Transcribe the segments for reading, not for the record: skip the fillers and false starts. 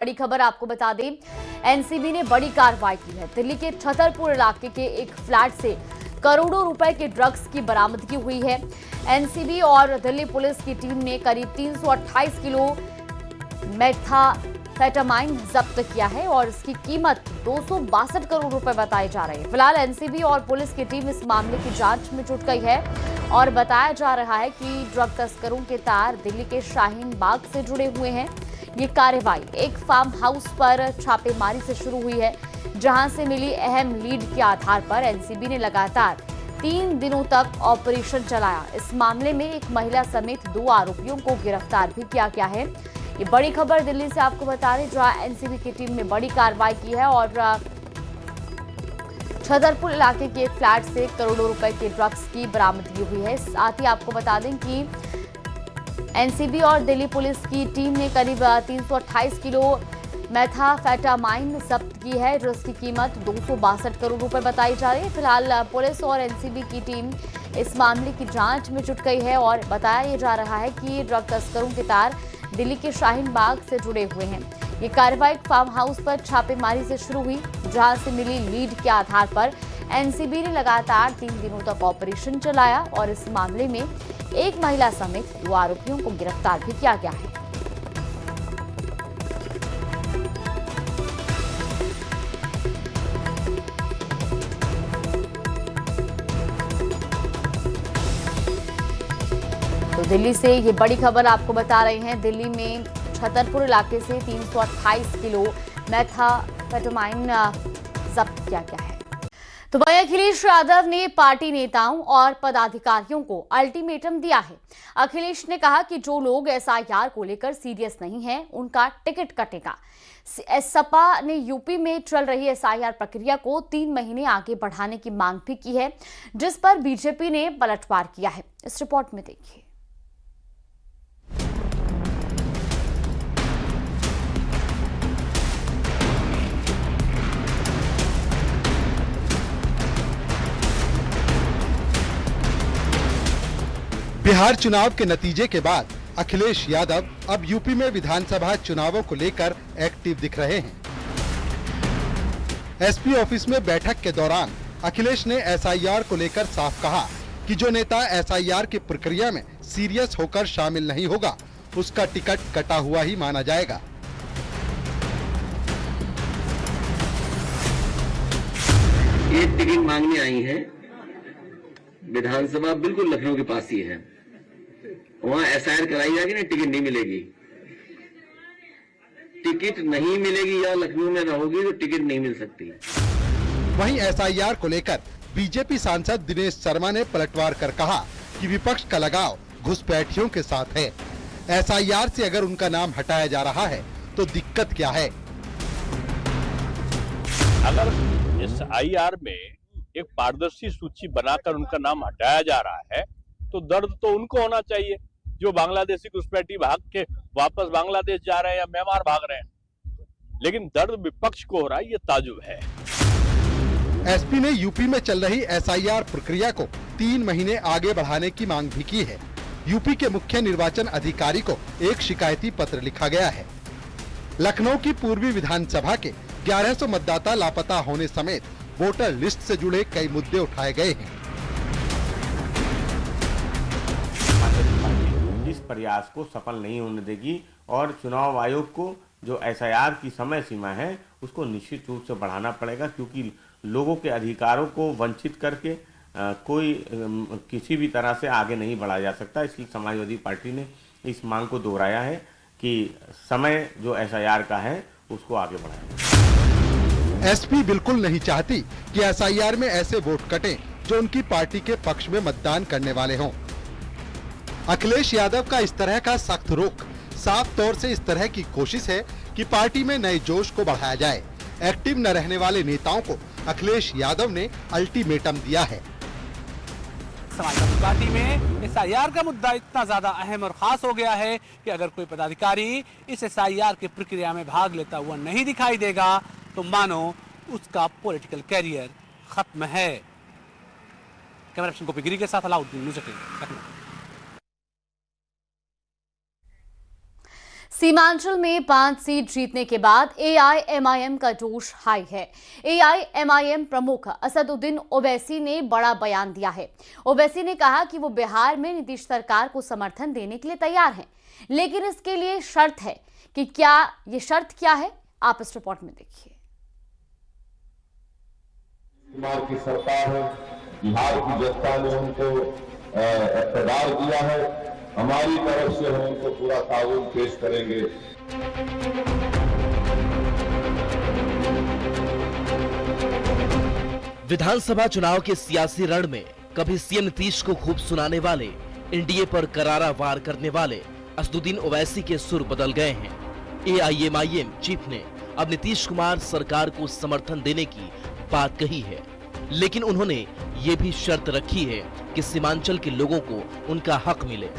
बड़ी खबर आपको बता दें, एनसीबी ने बड़ी कार्रवाई की है। दिल्ली के छतरपुर इलाके के एक फ्लैट से करोड़ों रुपए के ड्रग्स की बरामदगी हुई है। एनसीबी और दिल्ली पुलिस की टीम ने करीब 328 किलो मेथाफेटामाइन जब्त किया है और इसकी कीमत 262 करोड़ रुपए बताए जा रहे हैं। फिलहाल एनसीबी और पुलिस की टीम इस मामले की जांच में जुट गई है और बताया जा रहा है कि ड्रग तस्करों के तार दिल्ली के शाहीन बाग से जुड़े हुए हैं। ये कार्रवाई एक फार्म हाउस पर छापेमारी से शुरू हुई है, जहां से मिली अहम लीड के आधार पर एनसीबी ने लगातार 3 दिनों तक ऑपरेशन चलाया। इस मामले में एक महिला समेत 2 आरोपियों को गिरफ्तार भी किया गया है। ये बड़ी खबर दिल्ली से आपको बता दें, जहां एनसीबी की टीम ने बड़ी कार्रवाई की है और छतरपुर इलाके के एक फ्लैट से करोड़ों रुपए के ड्रग्स की बरामदगी हुई है। साथ ही आपको बता दें कि एनसीबी और दिल्ली पुलिस की टीम ने करीब 328 किलो मेथाफेटामाइन जब्त की है, जिसकी कीमत 262 करोड़ रुपए बताई जा रही है। फिलहाल पुलिस और एनसीबी की टीम इस मामले की जांच में जुट गई है और बताया जा रहा है कि ड्रग तस्करों के तार दिल्ली के शाहीन बाग से जुड़े हुए हैं। ये कार्रवाई फार्म हाउस पर छापेमारी से शुरू हुई, जहां से मिली लीड के आधार पर एनसीबी ने लगातार 3 दिनों तक ऑपरेशन चलाया और इस मामले में एक महिला समेत 2 आरोपियों को गिरफ्तार भी किया गया है। तो दिल्ली से ये बड़ी खबर आपको बता रहे हैं। दिल्ली में छतरपुर इलाके से 328 किलो मेथाफेटामाइन जब्त किया गया है। तो वहीं अखिलेश यादव ने पार्टी नेताओं और पदाधिकारियों को अल्टीमेटम दिया है। अखिलेश ने कहा कि जो लोग एसआईआर को लेकर सीरियस नहीं हैं, उनका टिकट कटेगा। सपा ने यूपी में चल रही एसआईआर प्रक्रिया को 3 महीने आगे बढ़ाने की मांग भी की है, जिस पर बीजेपी ने पलटवार किया है। इस रिपोर्ट में देखिए। बिहार चुनाव के नतीजे के बाद अखिलेश यादव अब यूपी में विधानसभा चुनावों को लेकर एक्टिव दिख रहे हैं। एसपी ऑफिस में बैठक के दौरान अखिलेश ने एसआईआर को लेकर साफ कहा कि जो नेता एसआईआर की प्रक्रिया में सीरियस होकर शामिल नहीं होगा, उसका टिकट कटा हुआ ही माना जाएगा। ये टिकट मांगने आई है, विधानसभा बिल्कुल लखनऊ के पास ही है, वहां एसआईआर कराई जाएगी ना, टिकट नहीं मिलेगी। टिकट नहीं मिलेगी या लखनऊ में रहोगी तो टिकट नहीं मिल सकती। वहीं एसआईआर को लेकर बीजेपी सांसद दिनेश शर्मा ने पलटवार कर कहा कि विपक्ष का लगाव घुसपैठियों के साथ है। एसआईआर से अगर उनका नाम हटाया जा रहा है तो दिक्कत क्या है? अगर एसआईआर में एक पारदर्शी सूची बनाकर उनका नाम हटाया जा रहा है तो दर्द तो उनको होना चाहिए, जो बांग्लादेशी घुसपैठी भाग के वापस बांग्लादेश जा रहे हैं या म्यांमार भाग रहे हैं। लेकिन दर्द विपक्ष को हो रहा है, ये ताजुब है। एसपी ने यूपी में चल रही एसआईआर प्रक्रिया को 3 महीने आगे बढ़ाने की मांग भी की है। यूपी के मुख्य निर्वाचन अधिकारी को एक शिकायती पत्र लिखा गया है। लखनऊ की पूर्वी विधानसभा के 1100 मतदाता लापता होने समेत वोटर लिस्ट से जुड़े कई मुद्दे उठाए गए हैं। इस प्रयास को सफल नहीं होने देगी और चुनाव आयोग को जो एसआईआर की समय सीमा है उसको निश्चित रूप से बढ़ाना पड़ेगा, क्योंकि लोगों के अधिकारों को वंचित करके कोई किसी भी तरह से आगे नहीं बढ़ा जा सकता। इसलिए समाजवादी पार्टी ने इस मांग को दोहराया है कि समय जो एसआईआर का है उसको आगे बढ़ाया। एसपी बिल्कुल नहीं चाहती कि एसआईआर में ऐसे वोट कटें जो उनकी पार्टी के पक्ष में मतदान करने वाले हों। अखिलेश यादव का इस तरह का सख्त रुख साफ तौर से इस तरह की कोशिश है कि पार्टी में नए जोश को बढ़ाया जाए। एक्टिव न रहने वाले नेताओं को अखिलेश यादव ने अल्टीमेटम दिया है। समाजवादी पार्टी में एसआईआर का मुद्दा इतना ज्यादा अहम और खास हो गया है कि अगर कोई पदाधिकारी इस एसआईआर की प्रक्रिया में भाग लेता हुआ नहीं दिखाई देगा तो मानो उसका पॉलिटिकल कैरियर खत्म है। कैमरा पर्सन गोपी गिरी के साथ अलाउद्दीन न्यूज़ 18 लखनऊ। सीमांचल में 5 सीट जीतने के बाद एआईएमआईएम का जोश हाई है। एआईएमआईएम प्रमुख असदुद्दीन ओवैसी ने बड़ा बयान दिया है। ओवैसी ने कहा कि वो बिहार में नीतीश सरकार को समर्थन देने के लिए तैयार हैं, लेकिन इसके लिए शर्त है कि ये शर्त क्या है, आप इस रिपोर्ट में देखिए। कुमार की सरकार है, बिहार की जनता ने उनको इक़्तिदार दिया है, हमारी तरफ से हम उनको पूरा ताउन पेश करेंगे। विधानसभा चुनाव के सियासी रण में कभी सीएम नीतीश को खूब सुनाने वाले, एनडीए पर करारा वार करने वाले असदुद्दीन ओवैसी के सुर बदल गए हैं। एआईएमआईएम चीफ ने अब नीतीश कुमार सरकार को समर्थन देने की बात कही है, लेकिन उन्होंने ये भी शर्त रखी है कि सीमांचल के लोगों को उनका हक मिले।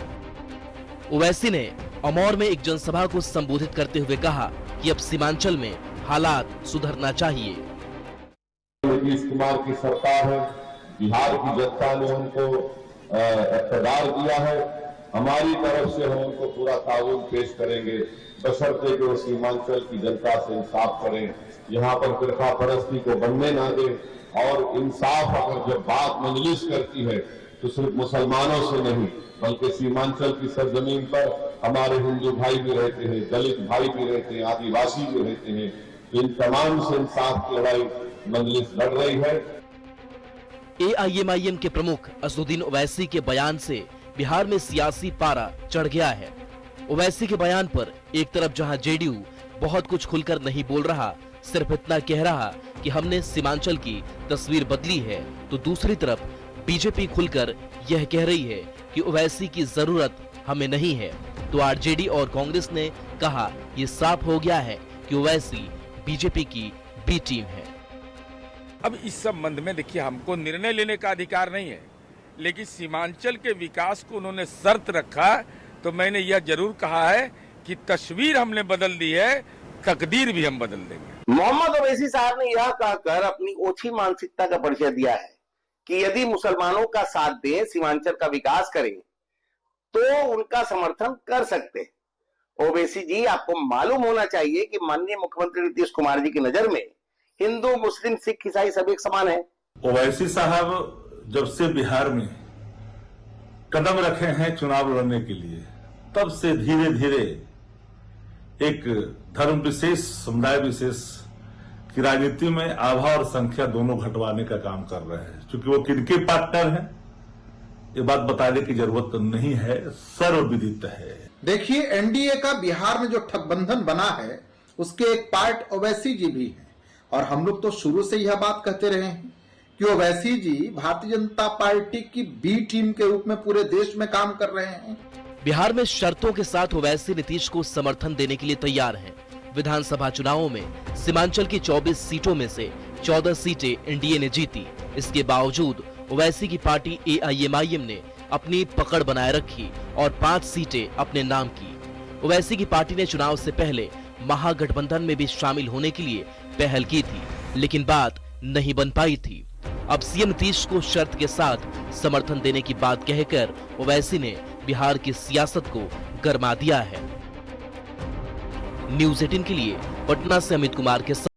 ओवैसी ने अमौर में एक जनसभा को संबोधित करते हुए कहा कि अब सीमांचल में हालात सुधरना चाहिए। नीतीश कुमार की सरकार है, बिहार की जनता ने उनको इक़्तिदार दिया है, हमारी तरफ से हम उनको पूरा ताउन पेश करेंगे, बशर्ते कि वो सीमांचल की जनता से इंसाफ करें, यहाँ पर फिरका परस्ती को बनने ना दे, और इंसाफ अगर जब बात मजलिस करती है तो सिर्फ मुसलमानों से नहीं बल्कि सीमांचल की सरजमीन पर हमारे हिंदू भाई भी रहते हैं, दलित भाई भी रहते हैं, आदिवासी भी रहते हैं, इन तमाम से इंसाफ की लड़ाई मजलिस लड़ रही है। एआईएमआईएम के प्रमुख असदुद्दीन ओवैसी के बयान से बिहार में सियासी पारा चढ़ गया है। ओवैसी के बयान पर एक तरफ जहां जेडीयू बहुत कुछ खुलकर नहीं बोल रहा, सिर्फ इतना कह रहा कि हमने सीमांचल की तस्वीर बदली है, तो दूसरी तरफ बीजेपी खुलकर यह कह रही है कि ओवैसी की जरूरत हमें नहीं है। तो आरजेडी और कांग्रेस ने कहा ये साफ हो गया है कि ओवैसी बीजेपी की बी टीम है। अब इस संबंध में देखिए, हमको निर्णय लेने का अधिकार नहीं है, लेकिन सीमांचल के विकास को उन्होंने शर्त रखा, तो मैंने यह जरूर कहा है कि तस्वीर हमने बदल दी है, तकदीर भी हम बदल देंगे। मोहम्मद ओवैसी साहब ने यह कहकर अपनी ओछी मानसिकता का परिचय दिया है कि यदि मुसलमानों का साथ दें, सीमांचल का विकास करें, तो उनका समर्थन कर सकते। ओवैसी जी, आपको मालूम होना चाहिए कि माननीय मुख्यमंत्री नीतीश कुमार जी की नजर में हिंदू, मुस्लिम, सिख, ईसाई सभी एक समान है। ओवैसी साहब जब से बिहार में कदम रखे हैं चुनाव लड़ने के लिए, तब से धीरे धीरे एक धर्म विशेष, समुदाय विशेष की राजनीति में आभा और संख्या दोनों घटवाने का काम कर रहे हैं। क्योंकि वो किनके पार्टनर हैं, ये बात बताने की जरूरत नहीं है, सर्वविदित है। देखिए, एनडीए का बिहार में जो ठगबंधन बना है, उसके एक पार्ट ओवैसी जी भी हैं, और हम लोग तो शुरू से यह बात कहते रहे हैं कि ओवैसी जी भारतीय जनता पार्टी की बी टीम के रूप में पूरे देश में काम कर रहे हैं। बिहार में शर्तों के साथ ओवैसी नीतीश को समर्थन देने के लिए तैयार हैं। विधानसभा चुनावों में सीमांचल की 24 सीटों में से 14 सीटें एनडीए ने जीती। इसके बावजूद ओवैसी की पार्टी एआईएमआईएम ने अपनी पकड़ बनाए रखी और 5 सीटें अपने नाम की। ओवैसी की पार्टी ने चुनाव से पहले महागठबंधन में भी शामिल होने के लिए पहल की थी, लेकिन बात नहीं बन पाई थी। अब सीएम नीतीश को शर्त के साथ समर्थन देने की बात कहकर ओवैसी ने बिहार की सियासत को गरमा दिया है। न्यूज़ 18 के लिए पटना से अमित कुमार के साथ